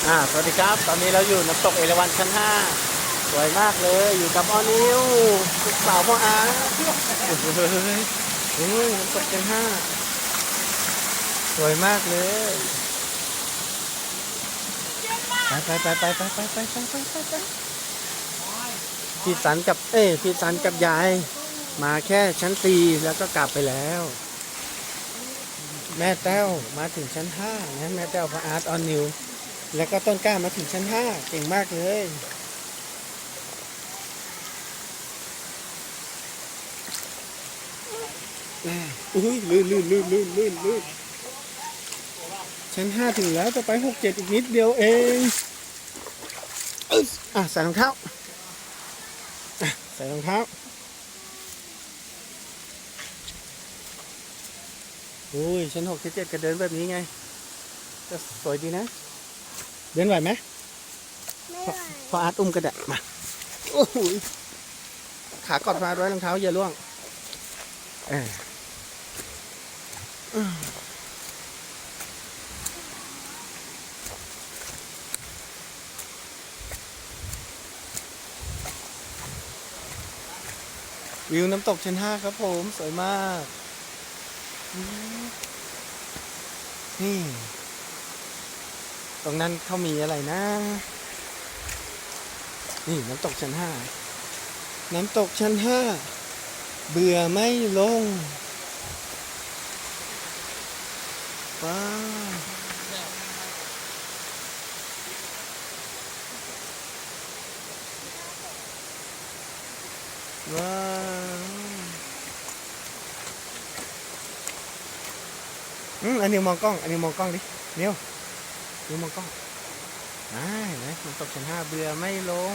สวัสดีครับตอนนี้เราอยู่น้ำตกเอราวัณชั้น5สวยมากเลยอยู่กับออนิวลูกสาวพ่ออาเฮ้ยน้ำตกชั้น5สวยมากเลยไปพี่สันกับพี่สันกับยายมาแค่ชั้น4แล้วก็กลับไปแล้วแม่แต้วมาถึงชั้น5นะแม่แต้วพ่ออาร์ตออนิวแล้วก็ต้นกล้ามาถึงชั้น5เก่งมากเลยอุ้ยลื่นชั้น5ถึงแล้วจะไป6 7อีกนิดเดียวเองใส่รองเท้าใส่รองเท้าอุ้ยชั้น6 7ก็เดินแบบนี้ไงจะสวยดีนะเดินไหวไหมไม่ไหวพออาร์ตอุ้มกระดาษมาโอ้โหขากอดฟ้าไว้รองเท้าอย่าล่วงวิวน้ำตกชั้น5ครับผมสวยมากนี่ตรงนั้นเขามีอะไรนะนี่น้ำตกชั้น5น้ำตกชั้น5เบื่อไม่ลงว้าวว้าวอันนี้มองกล้องดินิวมองกล้องเห็นไหมน้ำตกชั้น5เบื่อไม่ลง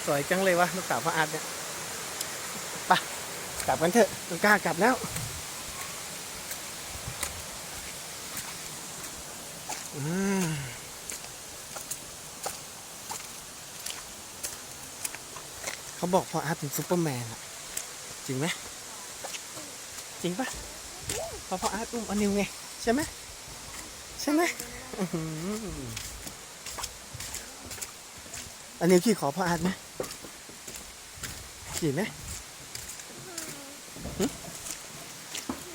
สวยจังเลยวะลูกสาวพ่ออาร์ตเนี่ยไปกลับกันเถอะต้นกล้ากลับแล้วเขาบอกพ่ออาร์ตเป็นซุปเปอร์แมนอะจริงไหมจริงปะพ่ออาร์ตอุ้มอนิวไงใช่ไหมอนิวขี่ขอพ่ออาร์ตไหมขี่ไหม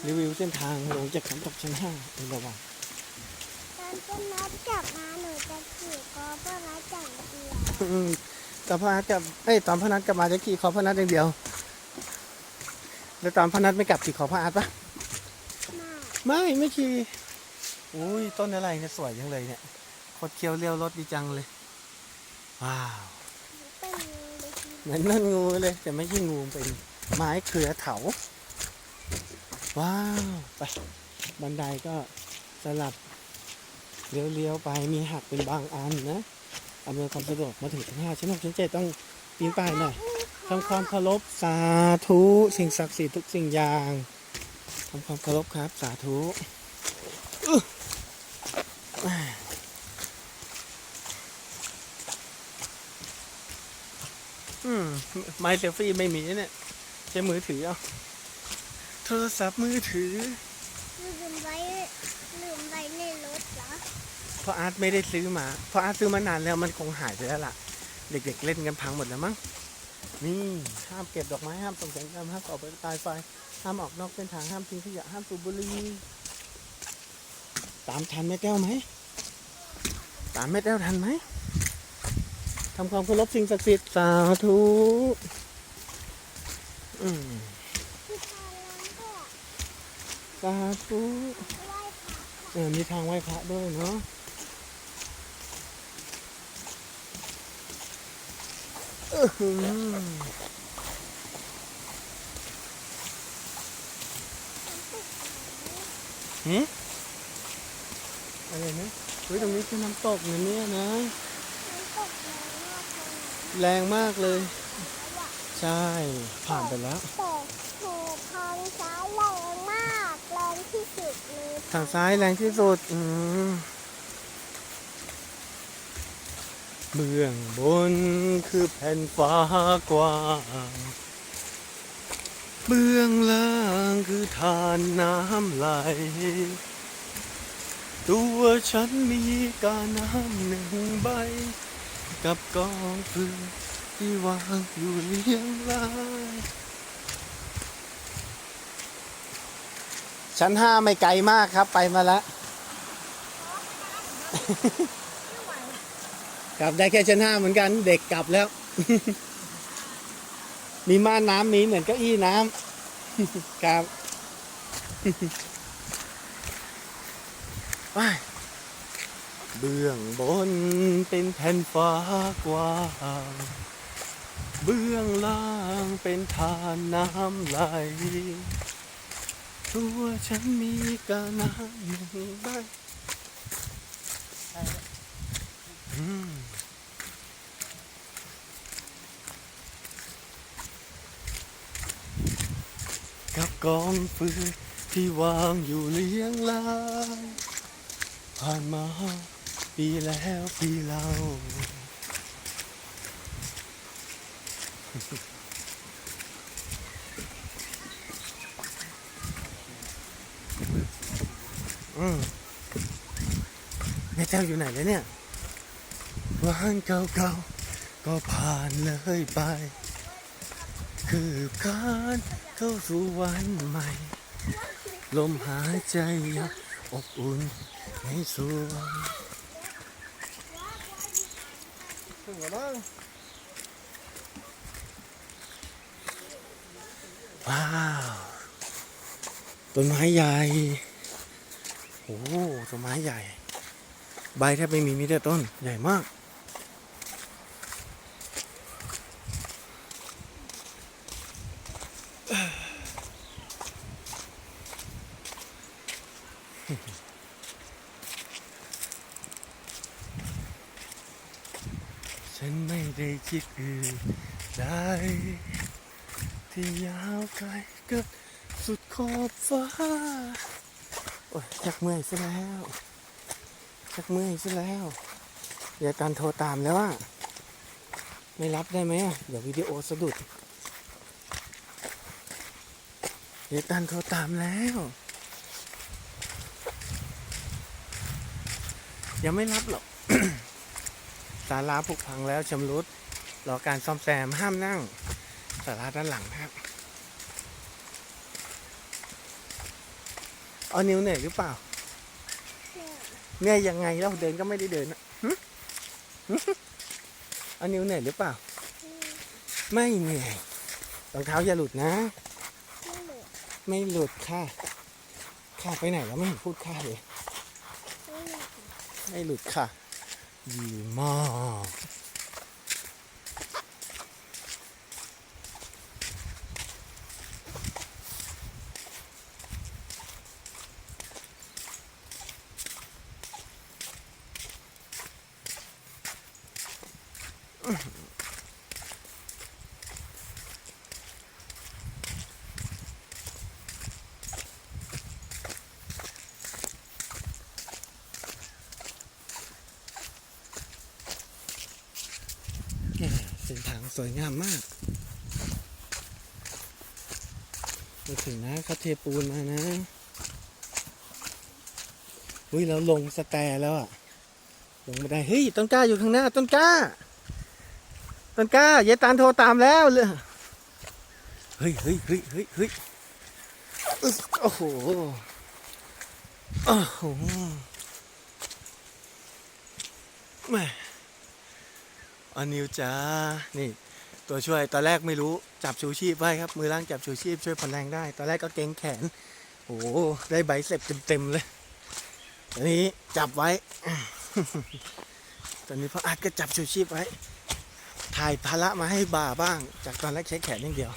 รีวิวเส้นทางลงจากน้ำตกชั้น5เป็นระหว่างตอนจะนัดกลับมาหนูจะขี่ก็เพื่อนัดจังเดียวตอนพ่อนัดกับตอนพ่อนัดกลับมาจะขี่ขอพ่อนัดอย่างเดียวแล้วตอนพ่อนัดไม่กลับขี่ขอพ่ออาร์ตปะไม่ขี่อุ้ยต้นอะไรเนี่ยสวยจังเลยเนี่ยคดเคี้ยวเลี้ยวรถดีจังเลยว้าวเหมือนนั่นงูเลยแต่ไม่ใช่งูเป็นไม้เครือเถาว้าวไปบันไดก็สลับเลี้ยวไปมีหักเป็นบางอันนะอำนวยความสะดวกมาถึงชั้น5ชั้น6ชั้น7ต้องปีนป่ายหน่อยทำความเคารพสาธุสิ่งศักดิ์สิทธิ์ทุกสิ่งอย่างทำความเคารพครับสาธุไม้เซลฟี่ไม่มีเนี่ยใช้มือถือเอาโทรศัพท์มือถือลืมไว้ในรถเหรอเพราะอาร์ตไม่ได้ซื้อมาเพราะอาร์ตซื้อมานานแล้วมันคงหายไปแล้วล่ะเด็กๆเล่นกันพังหมดแล้วมั้งนี่ห้ามเก็บดอกไม้ห้ามส่งเสียงดังห้ามออกไปตายไฟห้ามออกนอกเส้นทางห้ามทิ้งขยะห้ามสูบบุหรี่ตามทันแม่แก้วไหมตามแม่แก้วทันไหมทำความเคารพสิ่งศักดิ์สิทธิ์สาธุสาธุมีทางไหว้พระด้วยเนาะอะไรนะเฮ้ยตรงนี้คือน้ำตกเนี่ยนะแรงมากเลยใช่ผ่านไปแล้วแต่ทางซ้ายแรงมากแรงที่สุดเลยทางซ้ายแรงที่สุดเบื้องบนคือแผ่นฟ้ากว้างเบื้องล่างคือทานน้ำไหล ตัวฉันมีกาน้ำหนึ่งใบกับกองฟืนที่วางอยู่เรียงรายชั้นห้าไม่ไกลมากครับไปมาแล้ว กลับได้แค่ชั้นห้าเหมือนกันเด็กกลับแล้ว มีม่านน้ำมีเหมือนเก้าอี้น้ำ ครับ ไปเบื้องบนเป็นแผ่นฟ้ากว้างเบื้องล่างเป็นทานน้ำไหลตัวฉันมีกาน้ำหนึ่งใบกับกองฟืนที่วางอยู่เลี้ยงรายผ่านมาปีแล้วปีเล่าแม่เจ้าอยู่ไหนแล้วเนี่ยวันเก่าๆก็ผ่านเลยไปคืบคลานเข้าสู่วันใหม่ลมหายใจยังอบอุ่นในสวนว้าวต้นไม้ใหญ่โอ้ต้นไม้ใหญ่ใบแทบไม่มีแต่ต้นใหญ่มากฉันไม่ได้คิดอื่นใดที่ยาวไกลกับสุดขอบฟ้าโอ้ยชักเมื่อยซะแล้วชักเมื่อยซะแล้วยายตันโทรตามแล้วอ่ะไม่รับได้ไหมเดี๋ยววิดีโอสะดุดยายตันโทรตามแล้วยังไม่รับหรอก ศาลาผุพังแล้วชำรุดรอการซ่อมแซมห้ามนั่งศาลาด้านหลังครับเอานิ้วเหนื่อยหรือเปล่าเหนื่อยยังไงเราเดินก็ไม่ได้เดินนะเอานิ้วเหนื่อยหรือเปล่าไม่เหนื่อยรองเท้าอย่าหลุดนะไม่หลุดค่ะค่ะไปไหนแล้วไม่เห็นพูดค่ะเลยไม่หลุดค่ะดีมากเส้นทางสวยงามมากไปถึงนะเขาเทปูนมานะอุ้ยแล้วลงสแตร์แล้วอ่ะลงไม่ได้เฮ้ยต้นกล้าอยู่ข้างหน้าต้นกล้าต้นกล้ายายตาลโทรตามแล้วเลยเฮ้ยโอ้โหโอ้โหแม่อันนิวจ้านี่ตัวช่วยตอนแรกไม่รู้จับชูชีพไว้ครับมือล่างจับชูชีพช่วยผ่อนแรงได้ตอนแรกก็เกรงแขนโอ้โหได้ใบเสร็จเต็มเลยตอนนี้จับไว้ ตอนนี้พ่ออาร์ตก็จับชูชีพไว้ถ่ายภาระมาให้บ่าบ้างจากตอนแรกใช้แขนอย่างเดียว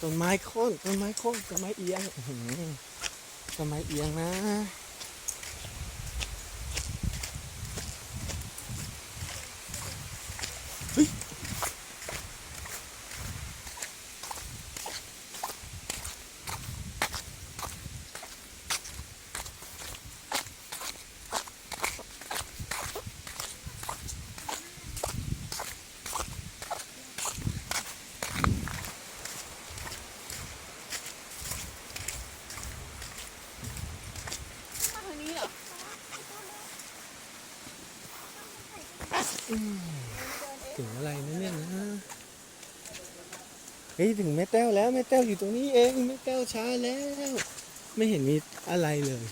ต้นไม้โค่นต้นไม้เอียงต้นไม้เอียงนะ อืมถึงอะไรนะเนี่ยนะเฮ้ยถึงแม่แต้วแล้วแม่แต้วอยู่ตรงนี้เองแม่แต้วช้าแล้ว ไม่เห็นมีอะไรเลย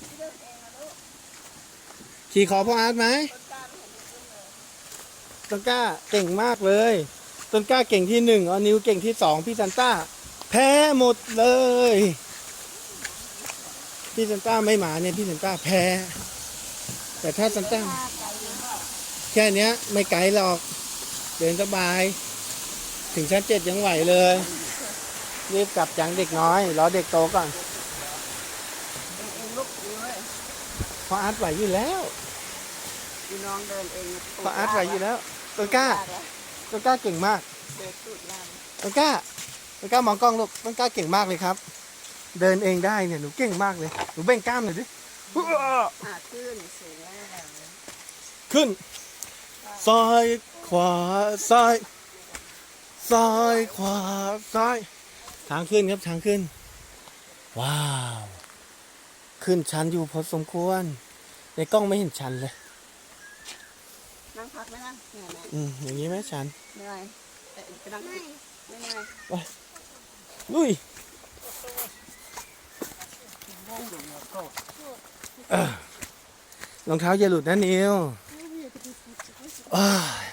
ขี่ขอพ่ออาร์ตไหมต้นกล้าเก่งมากเลยต้นกล้าเก่งที่หนึ่งออนิวเก่งที่สองพี่ซันต้าแพ้หมดเลยพี่ซันต้าไม่มาเนี่ยพี่ซันต้าแพ้แต่ถ้าซันต้าแค่เนี้ยไม่ไกลหรอกเดินสบายถึงชั้น7ยังไหวเลยรีบกลับจังเด็กน้อยรอเด็กโตก่อนพออาร์ตไหวอยู่แล้วพี่น้องเดินเอง พออาร์ตไหวอยู่แล้วต้นกล้าเก่งมาก เดินตูดลาน ต้นกล้ามองกล้องลูกต้นกล้าเก่งมากเลยครับ เดินเองได้เนี่ยหนูเก่งมากเลยหนูเบ่งกล้ามหน่อยดิขึ้นสูงแล้ว ขึ้นซ้ายขวาซ้ายซ้ายขวาซ้ายทางขึ้นครับทางขึ้นว้าวขึ้นชันอยู่พอสมควรในกล้องไม่เห็นชันเลย นั่งพักไหมล่ะเหนื่อยไหม อย่างนี้ไหมชัน เหนื่อยไปนั่งไม่เหนื่อย ลุยรองเท้าอย่าหลุดนะนิวอ้าย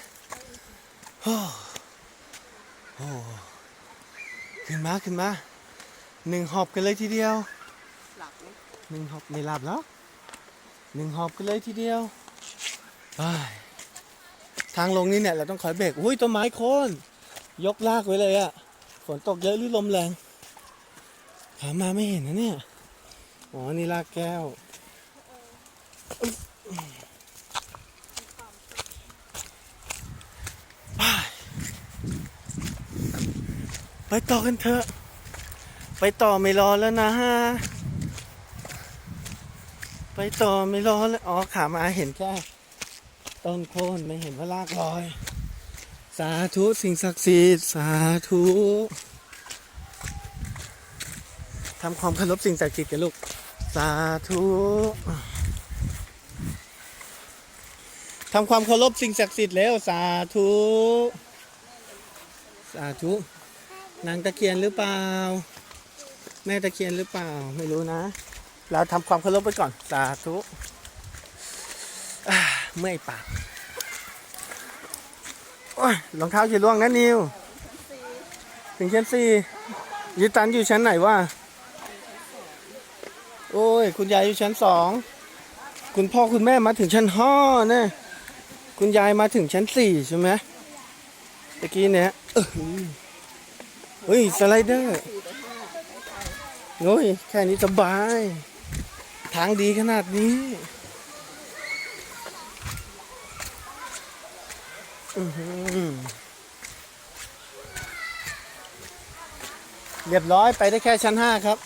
โอ้โหขึ้นมาหนึ่งหอบกันเลยทีเดียว หลับไหม หนึ่งหอบไม่หลับแล้วหนึ่งหอบกันเลยทีเดียวอ้ายทางลงนี่เนี่ยเราต้องคอยเบรกอุ้ยต้นไม้โค่นยกลากไว้เลยอะฝนตกเยอะหรือลมแรงขามาไม่เห็นนะเนี่ยอ๋อนี่ลากแก้วไปต่อกันเถอะไปต่อไม่รอแล้วนะไปต่อไม่รอแล้วอ๋อขามาเห็นแค่ต้นโค่นไม่เห็นว่าลากลอยสาธุสิ่งศักดิ์สิทธิ์สาธุทำความเคารพสิ่งศักดิ์สิทธิ์กันลูกสาธุทำความเคารพสิ่งศักดิ์สิทธิ์แล้วสาธุสาธุนางตะเคียนหรือเปล่าแม่ตะเคียนหรือเปล่าไม่รู้นะเราทำความเคารพไปก่อนสาธุเมื่อยปากโอ้ยรองเท้าจะล่วงนะนิวถึงชั้น4ยูตันอยู่ชั้นไหนวะโอ้ยคุณยายอยู่ชั้น2คุณพ่อคุณแม่มาถึงชั้น5เนี่ยคุณยายมาถึงชั้น4ใช่ไหมตะกี้เนี่ยเฮ้ยสไลเดอร์โอ้ยแค่นี้สบายทางดีขนาดนี้เรียบร้อยไปได้แค่ชั้น5ครับ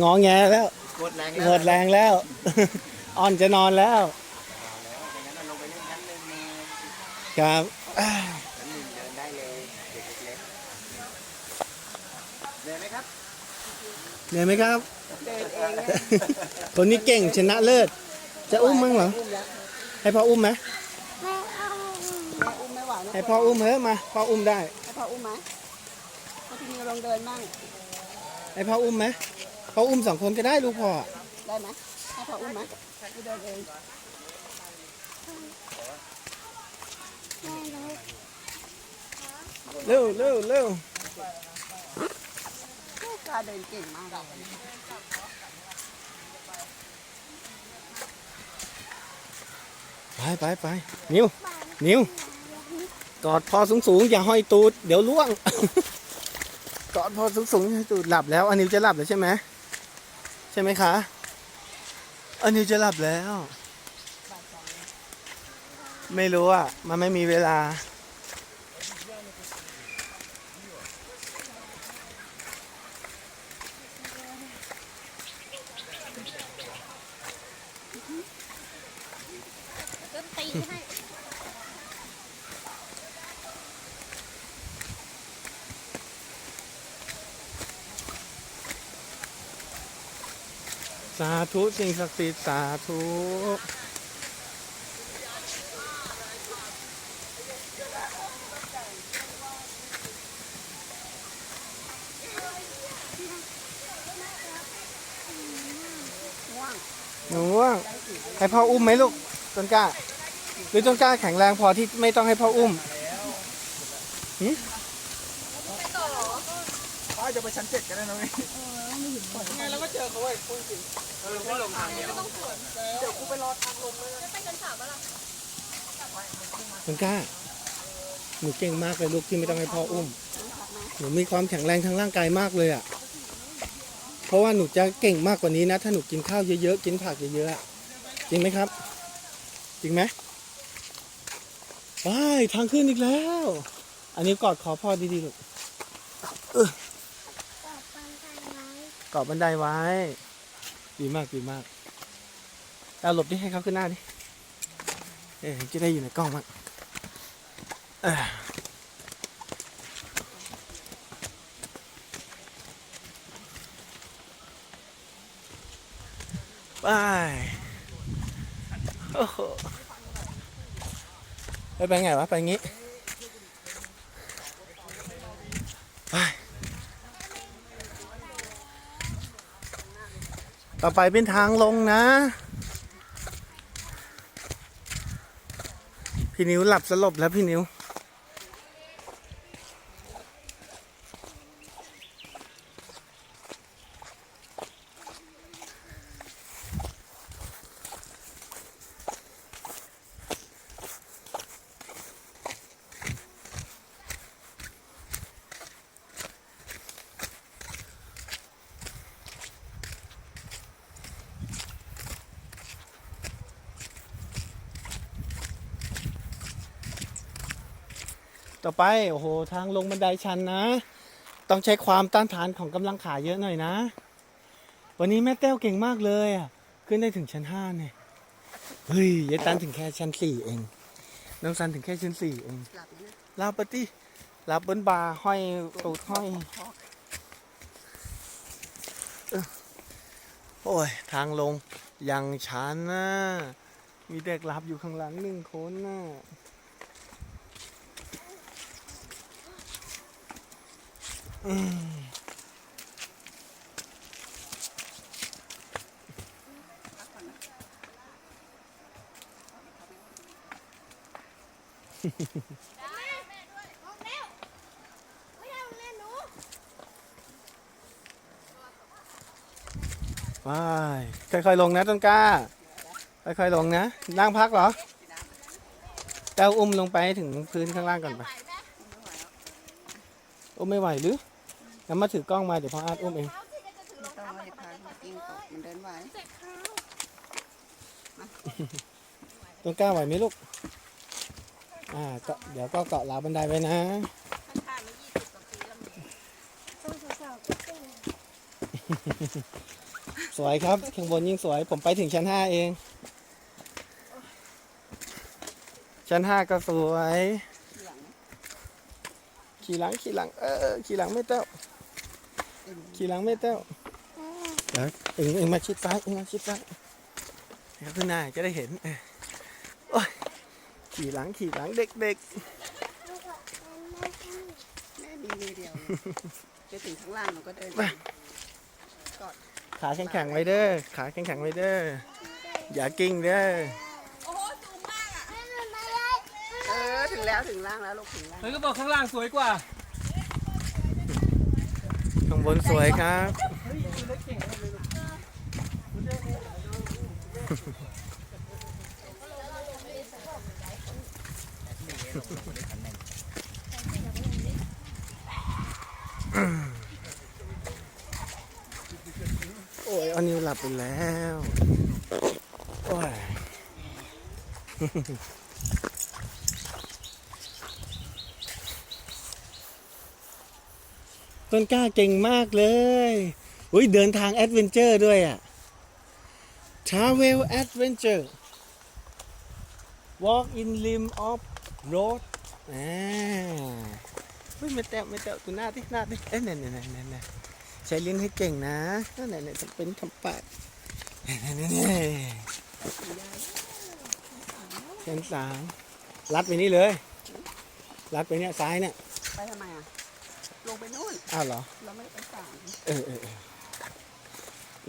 งอแงแล้วหมดแรงแล้ว อ่อนจะนอนแล้วครับเดินได้เลยเด็กเล็กเหนื่อยไหมครับ เหนื่อยไหมครับ เดินเอง คนนี้เก่งชนะเลิศจะอุ้มมั้งเหรอให้พ่ออุ้มไหม ไม่เอา แม่อุ้มไม่ไหวนะ ให้พ่ออุ้มเถอะมาพ่ออุ้มได้ ให้พ่ออุ้มไหมให้พี่นิวลองเดินมั่ง ให้พ่ออุ้มไหมพ่ออุ้ม2 คนก็ได้ลูกพ่อ ได้ไหมให้พ่ออุ้มไหมพี่เดินเอง แม่รู้ เร็ว กล้าเดินเก่งมากเลย ไปนิวกอดพอสูงอย่าห้อยตูดเดี๋ยวล่วง กอดพอสูงอย่าห้อยตูดหลับแล้วอันนิวจะหลับแล้วใช่ไหมใช่ไหมคะอันนิวจะหลับแล้ว ไม่รู้อ่ะมันไม่มีเวลาสาธุสิ่งศักดิ์สิทธิ์สาธุ ว่าง หนูง่วงให้พ่ออุ้มไหมลูกต้นกล้าหรือต้นกล้าแข็งแรงพอที่ไม่ต้องให้พ่ออุ้ม ป้าจะไปชั้น7กันได้นะพี่ไงแล้วก็เจอเขาไอ้ปุ้งจริงไม่ลงทางเดียวเดี๋ยวกูไปรอทางลงเลยจะไปชั้น3แล้วล่ะ ต้นกล้าหนูเก่งมากเลยลูกที่ไม่ต้องให้พ่ออุ้มหนูมีความแข็งแรงทางร่างกายมากเลยอ่ะเพราะว่าหนูจะเก่งมากกว่านี้นะถ้าหนูกินข้าวเยอะๆกินผักเยอะๆอะจริงไหมครับ จริงไหมว้ายทางขึ้นอีกแล้ว อันนี้กอดขอพ่อดีๆลูก กอดบันไดไว้ เกาะบันไดไว้ดีมากดีมากเอาหลบดิให้เขาขึ้นหน้าดิจะได้อยู่ในกล้องมั้งไปโอ้โหไปไงวะไปงี้ไปต่อไปเป็นทางลงนะพี่นิ้วหลับสลบแล้วพี่นิ้วต่อไปโอ้โหทางลงบันไดชันนะต้องใช้ความต้านทานของกำลังขาเยอะหน่อยนะวันนี้แม่แต้วเก่งมากเลยอ่ะขึ้นได้ถึงชั้น5เนี่ยเฮ้ยยายตันถึงแค่ชั้น4เองน้องซันถึงแค่ชั้น4เอง หลับนะ ลาปฏิลาบนบาห้อยตูดห้อยโอ้ยทางลงยังชันนะมีเด็กหลับอยู่ข้างหลัง1 คนนะว้ายค่อยๆลงนะต้นกล้าค่อยๆลงนะนั่งพักเหรอแต้วอุ้มลงไปให้ถึงพื้นข้างล่างก่อนไปอุ้มไม่ไหวหรืองั้นมาถือกล้องมาเดี๋ยวพ่ออาร์ตอุ้มเอง ไม่ต้องให้พากิ้งตกมันเดินไหว ต้นกล้าไหวไหมลูกก็เดี๋ยวก็เกาะราวบันไดไว้นะ สวยครับข้างบนยิ่งสวยผมไปถึงชั้น5เองชั้น5ก็สวยขี่หลังขี่หลังขี่หลังไม่เต้าขี่หลังไม่เต้าเดี๋ยวเองมาชิดซ้ายมาชิดซ้ายเดี๋ยวขึ้นหน้าจะได้เห็นโอ้ยขี่หลังเด็ก แม่มีมือเดียวจะถึงข้างล่างหนูก็เดิน ๆขาแข็งๆไว้เด้อขาแข็งๆไว้เด้ออย่ากิ้งเด้อ ถึงแล้วถึงล่างแล้วลูกถึงล่าง เฮ้ยก็บอกข้างล่างสวยกว่า ข้างบนสวยครับ โอ้ยเอานิ้วหลับไปแล้วโอ้ย ต้นกล้าเก่งมากเลยอุ้ยเดินทางแอดเวนเจอร์ด้วยอ่ะ Travel Adventure Walk in limb of road เฮ้ยไม่แตะตัวหน้าดิเอ๊ะเนี่ยใช้ลิ้นให้เก่งนะเนี่ยทำเป็นทำปากเนี่ยชั้น3ลัดไปนี่เลยลัดไปเนี่ยซ้ายเนี่ย ไปทำไมอ่ะลงไปนู่น อ้าวเหรอ เราไม่ได้ไปฝั่ง เออ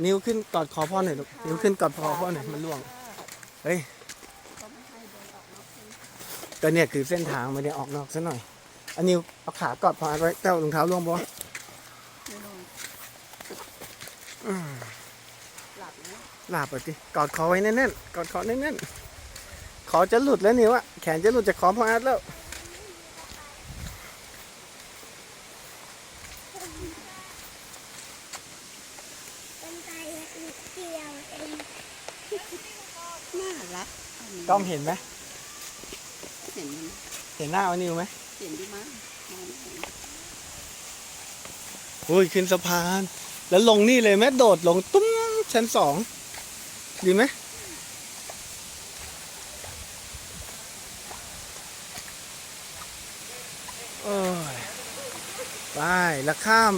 นิ้วขึ้นกอดคอพ่อหน่อยลูกนิ้วขึ้นกอดคอพ่อหน่อยมันล่วงเฮ้ยก็เนี่ยคือเส้นทางไม่ได้ออกนอกซะหน่อยอันนิ้วเอาขากอดพ่อไว้เจ้ารองเท้าล่วงปะ หลับนะ หลับอ่ะสิกอดคอไว้แน่นๆกอดคอแน่นๆคอจะหลุดแล้วนิ้วอะแขนจะหลุดจากคอพ่ออาร์ตแล้ว เป็นไตนิดเดียวเอง น่ารัก กล้องเห็นไหม เห็นมัน เห็นหน้าเอานิ้วไหม เห็นดีมั้งมองไม่เห็น โอ้ยขึ้นสะพาน แล้วลงนี่เลยไหมโดดลงตุ้มชั้นสองดีไหมโอ้ยไปแล้วข้าม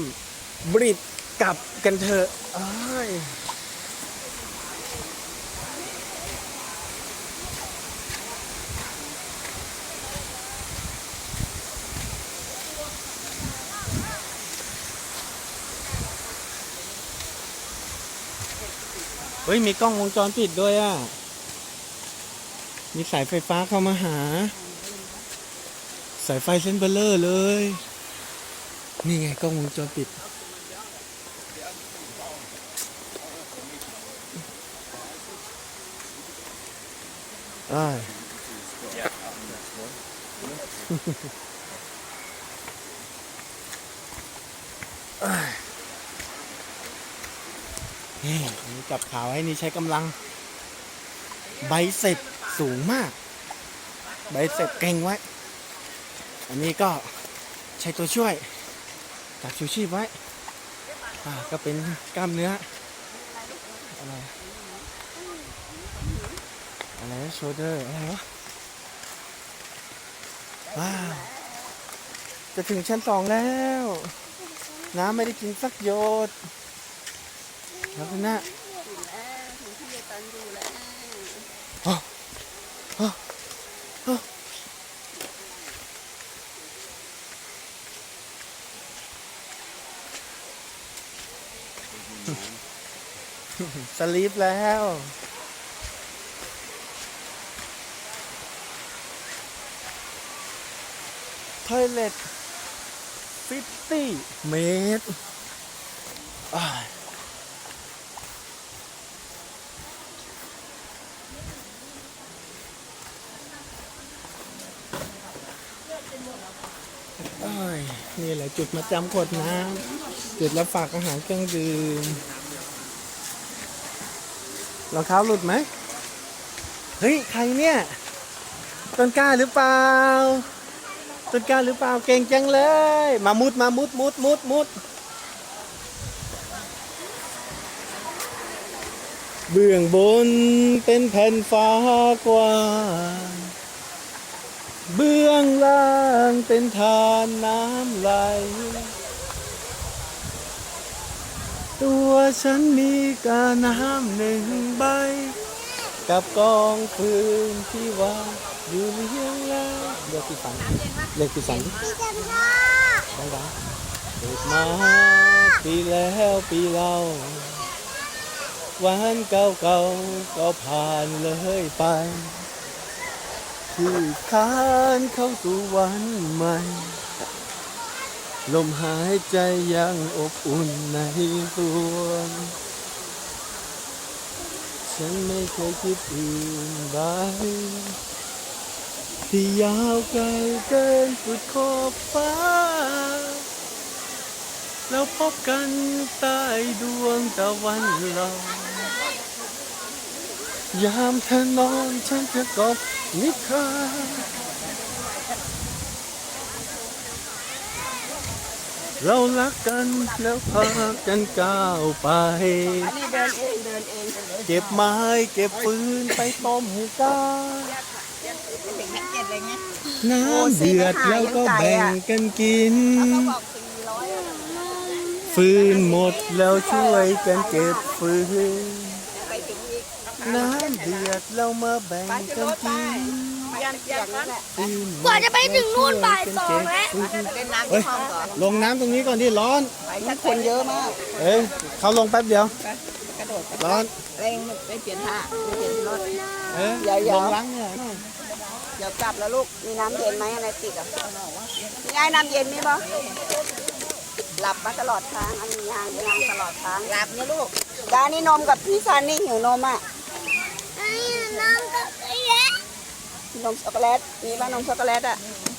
บริดจ์กลับกันเถอะเอ้ยเฮ้ยมีกล้องวงจรปิดด้วยอ่ะ มีสายไฟฟ้าเข้ามาหา สายไฟเส้นเบลเลอร์เลย นี่ไงกล้องวงจรปิดอ้ายอ้ายนี่จับขาวให้นี่ใช้กำลัง ไบเซ็ปสูงมาก ไบเซ็ปเก่งไว้ อันนี้ก็ใช้ตัวช่วยจับชูชีพไว้ก็เป็นกล้ามเนื้ออะไรโชเดอร์อะไรวะว้าวจะถึงชั้นสองแล้ว น้ำไม่ได้กินสักหยดแล้วคุณน่ะ ถึงแล้วถึงที่ยายตันอยู่แล้ว สลีปแล้วทอยเล็ต50 เมตรนี่แหละจุดมาจำขวดน้ำจุดรับฝากอาหารเครื่องดื่มรองเท้าหลุดไหมเฮ้ยใครเนี่ยต้นกล้าหรือเปล่าต้นกล้าหรือเปล่าเก่งจังเลยมามุดเบื้องบนเป็นแผ่นฟ้ากว้างเบื้องล่างเป็นทานน้ำไหลตัวฉันมีกาน้ำหนึ่งใบกับกองฟืนที่วางอยู่เรียงรายเรียกพี่สันพี่จำพ่อ ดังๆเกิดมาปีแล้วปีเล่าวันเก่าๆก็ผ่านเลยไปที่คานเข้าสู่วันใหม่ลมหายใจยังอบอุ่นในสวงฉันไม่เคยคิดอื่นใดที่ยาวไกลเกินสุดขอบฟ้าแล้วพบกันใต้ดวงตะวันลอยยามเธอนอนฉันจะกอดนิทานเรารักกันแล้วพากันก้าวไป อันนี้เดินเองเก็บไม้เก็บฟืนไปต้มกัน ถึงแพ็กเกจอะไรเงี้ย น้ำเดือดแล้วก็แบ่งกันกิน เขาบอก400ฟืนหมดแล้วช่วยกันเก็บฟืน ไปถึงอีก น้ำเดือดเรามาแบ่งกันกิน ยันนั่นแหละ ฟืนหมด กว่าจะไปถึงนู่นบ่ายสองแล้ว เล่นน้ำที่ห้องก่อน ลงน้ำตรงนี้ก่อนที่ร้อน ไปชักคนเยอะมาก เขาลงแป๊บเดียว ไ โดด ร้อน เร่งไปเปลี่ยนท่าไปเปลี่ยนรถ เออ อย่า ลงล้างเนี่ย เดี๋ยวกลับแล้วลูกมีน้ำเย็นไหมอะไรติดอ่ะมีไอ้น้ำเย็นมีบ่หลับมาตลอดทางอันนี้ยางตลอดทางหลับนะลูกดานี่นมกับพี่ซันนี่หิวนมอ่ะ ไอ้น้องก็เอ๊ะ นมช็อกโกแลตมีป่ะนมช็อกโกแลตอ่ะ ไ